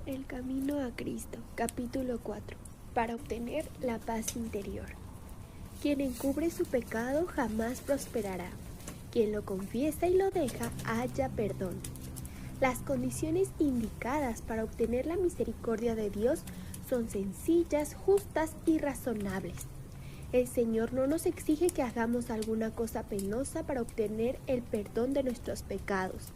El camino a Cristo, capítulo 4. Para obtener la paz interior. Quien encubre su pecado jamás prosperará. Quien lo confiesa y lo deja, halla perdón. Las condiciones indicadas para obtener la misericordia de Dios son sencillas, justas y razonables. El Señor no nos exige que hagamos alguna cosa penosa para obtener el perdón de nuestros pecados.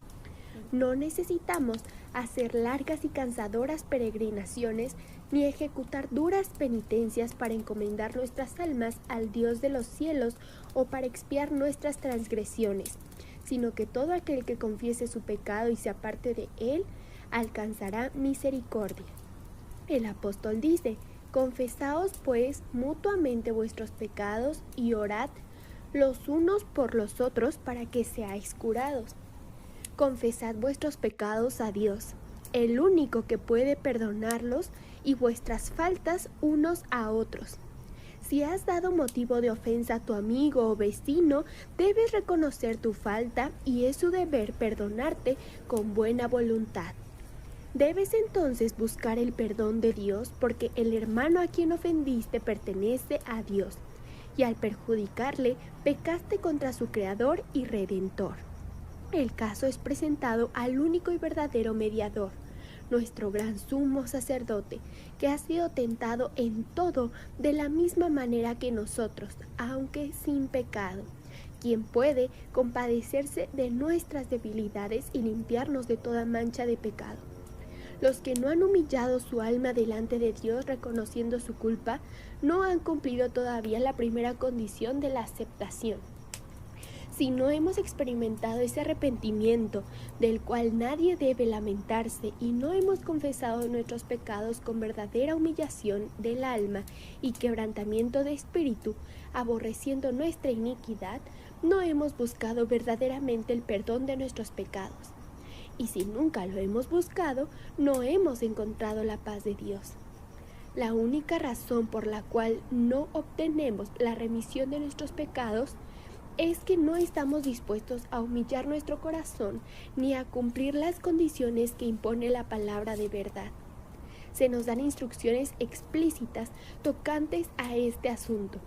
No necesitamos hacer largas y cansadoras peregrinaciones ni ejecutar duras penitencias para encomendar nuestras almas al Dios de los cielos o para expiar nuestras transgresiones, sino que todo aquel que confiese su pecado y se aparte de él, alcanzará misericordia. El apóstol dice: confesaos pues mutuamente vuestros pecados y orad los unos por los otros para que seáis curados. Confesad vuestros pecados a Dios, el único que puede perdonarlos, y vuestras faltas unos a otros. Si has dado motivo de ofensa a tu amigo o vecino, debes reconocer tu falta y es su deber perdonarte con buena voluntad. Debes entonces buscar el perdón de Dios, porque el hermano a quien ofendiste pertenece a Dios, y al perjudicarle pecaste contra su Creador y Redentor. El caso es presentado al único y verdadero mediador, nuestro gran sumo sacerdote, que ha sido tentado en todo de la misma manera que nosotros, aunque sin pecado, quien puede compadecerse de nuestras debilidades y limpiarnos de toda mancha de pecado. Los que no han humillado su alma delante de Dios reconociendo su culpa, no han cumplido todavía la primera condición de la aceptación. Si no hemos experimentado ese arrepentimiento del cual nadie debe lamentarse y no hemos confesado nuestros pecados con verdadera humillación del alma y quebrantamiento de espíritu, aborreciendo nuestra iniquidad, no hemos buscado verdaderamente el perdón de nuestros pecados. Y si nunca lo hemos buscado, no hemos encontrado la paz de Dios. La única razón por la cual no obtenemos la remisión de nuestros pecados es que no estamos dispuestos a humillar nuestro corazón ni a cumplir las condiciones que impone la palabra de verdad. Se nos dan instrucciones explícitas tocantes a este asunto.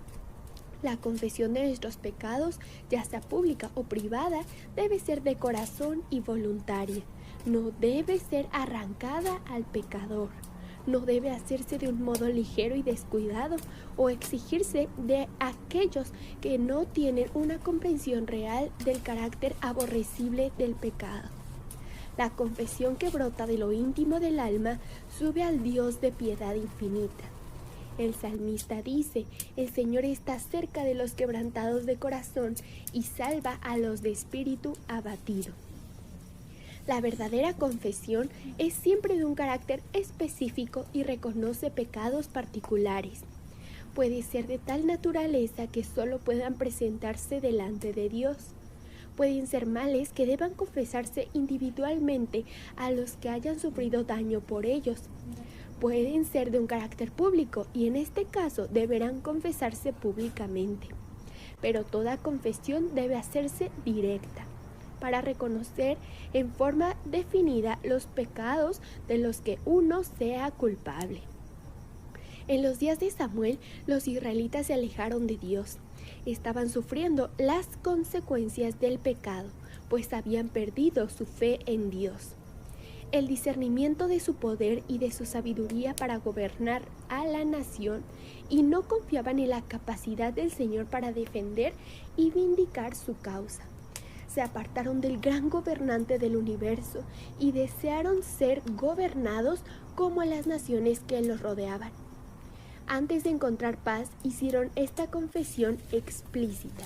La confesión de nuestros pecados, ya sea pública o privada, debe ser de corazón y voluntaria. No debe ser arrancada al pecador. No debe hacerse de un modo ligero y descuidado o exigirse de aquellos que no tienen una comprensión real del carácter aborrecible del pecado. La confesión que brota de lo íntimo del alma sube al Dios de piedad infinita. El salmista dice: el Señor está cerca de los quebrantados de corazón y salva a los de espíritu abatido. La verdadera confesión es siempre de un carácter específico y reconoce pecados particulares. Puede ser de tal naturaleza que solo puedan presentarse delante de Dios. Pueden ser males que deban confesarse individualmente a los que hayan sufrido daño por ellos. Pueden ser de un carácter público y en este caso deberán confesarse públicamente. Pero toda confesión debe hacerse directa, para reconocer en forma definida los pecados de los que uno sea culpable. En los días de Samuel, los israelitas se alejaron de Dios. Estaban sufriendo las consecuencias del pecado, pues habían perdido su fe en Dios. El discernimiento de su poder y de su sabiduría para gobernar a la nación, y no confiaban en la capacidad del Señor para defender y vindicar su causa. Se apartaron del gran gobernante del universo y desearon ser gobernados como las naciones que los rodeaban. Antes de encontrar paz, hicieron esta confesión explícita: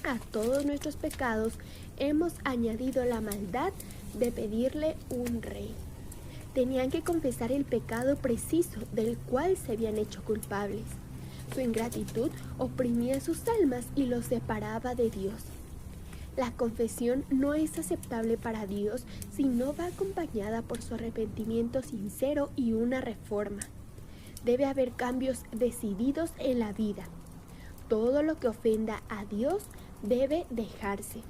a todos nuestros pecados hemos añadido la maldad de pedirle un rey. Tenían que confesar el pecado preciso del cual se habían hecho culpables. Su ingratitud oprimía sus almas y los separaba de Dios. La confesión no es aceptable para Dios si no va acompañada por su arrepentimiento sincero y una reforma. Debe haber cambios decididos en la vida. Todo lo que ofenda a Dios debe dejarse.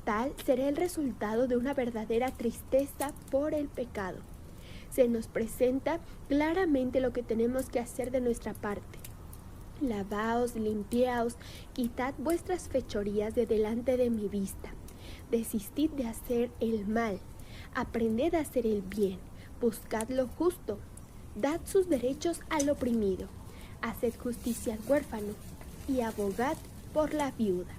Tal será el resultado de una verdadera tristeza por el pecado. se nos presenta claramente lo que tenemos que hacer de nuestra parte. Lavaos, limpiaos, quitad vuestras fechorías de delante de mi vista. Desistid de hacer el mal, aprended a hacer el bien, buscad lo justo, dad sus derechos al oprimido, haced justicia al huérfano y abogad por la viuda.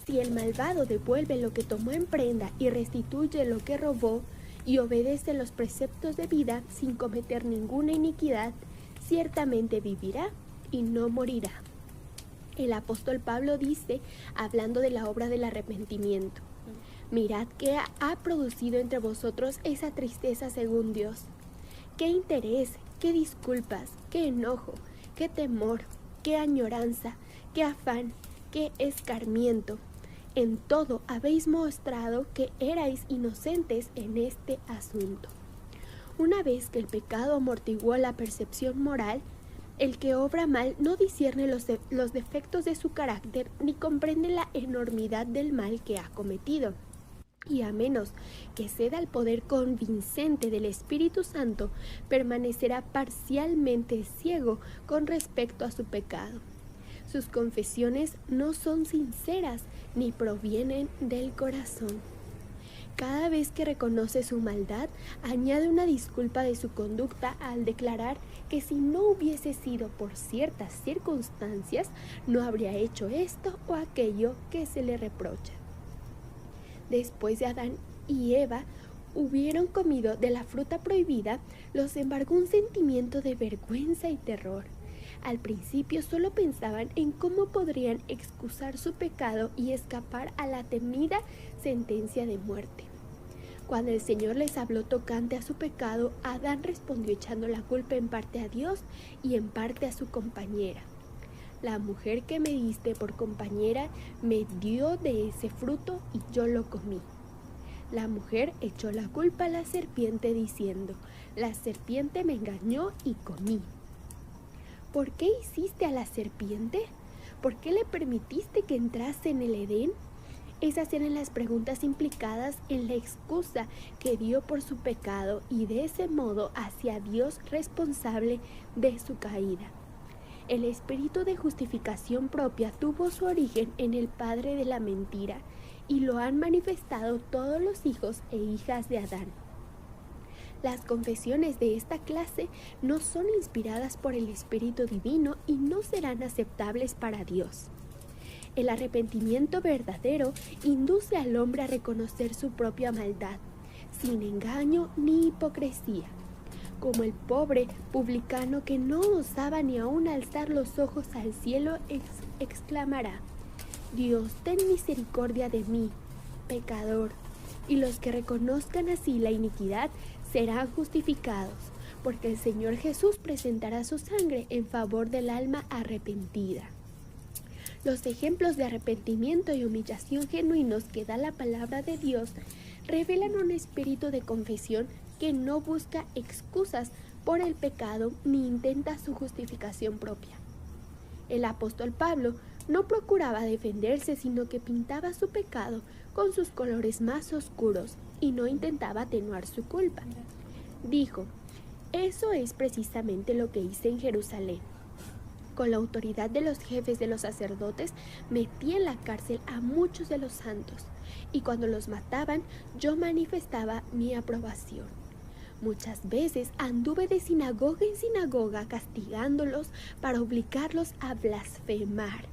Si el malvado devuelve lo que tomó en prenda y restituye lo que robó, y obedece los preceptos de vida sin cometer ninguna iniquidad, ciertamente vivirá y no morirá. El apóstol Pablo dice, hablando de la obra del arrepentimiento: mirad qué ha producido entre vosotros esa tristeza según Dios. Qué interés, qué disculpas, qué enojo, qué temor, qué añoranza, qué afán, qué escarmiento. En todo habéis mostrado que erais inocentes en este asunto. Una vez que el pecado amortiguó la percepción moral, el que obra mal no discierne los defectos de su carácter ni comprende la enormidad del mal que ha cometido. Y a menos que ceda al poder convincente del Espíritu Santo, permanecerá parcialmente ciego con respecto a su pecado. Sus confesiones no son sinceras ni provienen del corazón. Cada vez que reconoce su maldad, añade una disculpa de su conducta al declarar que si no hubiese sido por ciertas circunstancias, no habría hecho esto o aquello que se le reprocha. Después de Adán y Eva hubieron comido de la fruta prohibida, los embargó un sentimiento de vergüenza y terror. Al principio solo pensaban en cómo podrían excusar su pecado y escapar a la temida sentencia de muerte. Cuando el Señor les habló tocante a su pecado, Adán respondió echando la culpa en parte a Dios y en parte a su compañera. La mujer que me diste por compañera me dio de ese fruto y yo lo comí. La mujer echó la culpa a la serpiente diciendo: la serpiente me engañó y comí. ¿Por qué hiciste a la serpiente? ¿Por qué le permitiste que entrase en el Edén? Esas eran las preguntas implicadas en la excusa que dio por su pecado y de ese modo hacia Dios responsable de su caída. El espíritu de justificación propia tuvo su origen en el padre de la mentira y lo han manifestado todos los hijos e hijas de Adán. Las confesiones de esta clase no son inspiradas por el Espíritu Divino y no serán aceptables para Dios. El arrepentimiento verdadero induce al hombre a reconocer su propia maldad, sin engaño ni hipocresía. Como el pobre publicano que no osaba ni aún alzar los ojos al cielo, exclamará: Dios, ten misericordia de mí, pecador. Y los que reconozcan así la iniquidad serán justificados, porque el Señor Jesús presentará su sangre en favor del alma arrepentida. Los ejemplos de arrepentimiento y humillación genuinos que da la palabra de Dios revelan un espíritu de confesión que no busca excusas por el pecado ni intenta su justificación propia. El apóstol Pablo no procuraba defenderse, sino que pintaba su pecado con sus colores más oscuros y no intentaba atenuar su culpa. Dijo: eso es precisamente lo que hice en Jerusalén. Con la autoridad de los jefes de los sacerdotes, metí en la cárcel a muchos de los santos, y cuando los mataban, yo manifestaba mi aprobación. Muchas veces anduve de sinagoga en sinagoga castigándolos para obligarlos a blasfemar.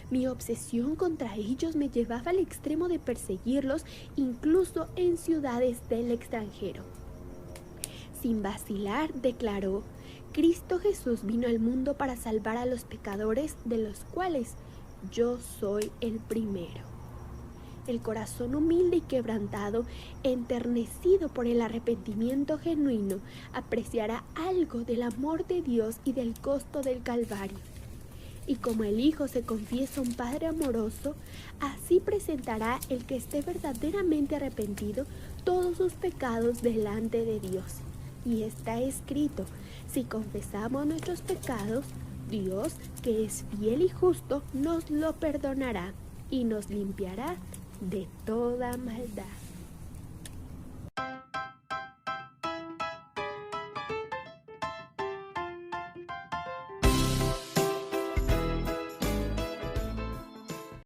Mi obsesión contra ellos me llevaba al extremo de perseguirlos, incluso en ciudades del extranjero. Sin vacilar, declaró: Cristo Jesús vino al mundo para salvar a los pecadores, de los cuales yo soy el primero. El corazón humilde y quebrantado, enternecido por el arrepentimiento genuino, apreciará algo del amor de Dios y del costo del Calvario. Y como el Hijo se confiesa un Padre amoroso, así presentará el que esté verdaderamente arrepentido todos sus pecados delante de Dios. Y está escrito: si confesamos nuestros pecados, Dios, que es fiel y justo, nos lo perdonará y nos limpiará de toda maldad.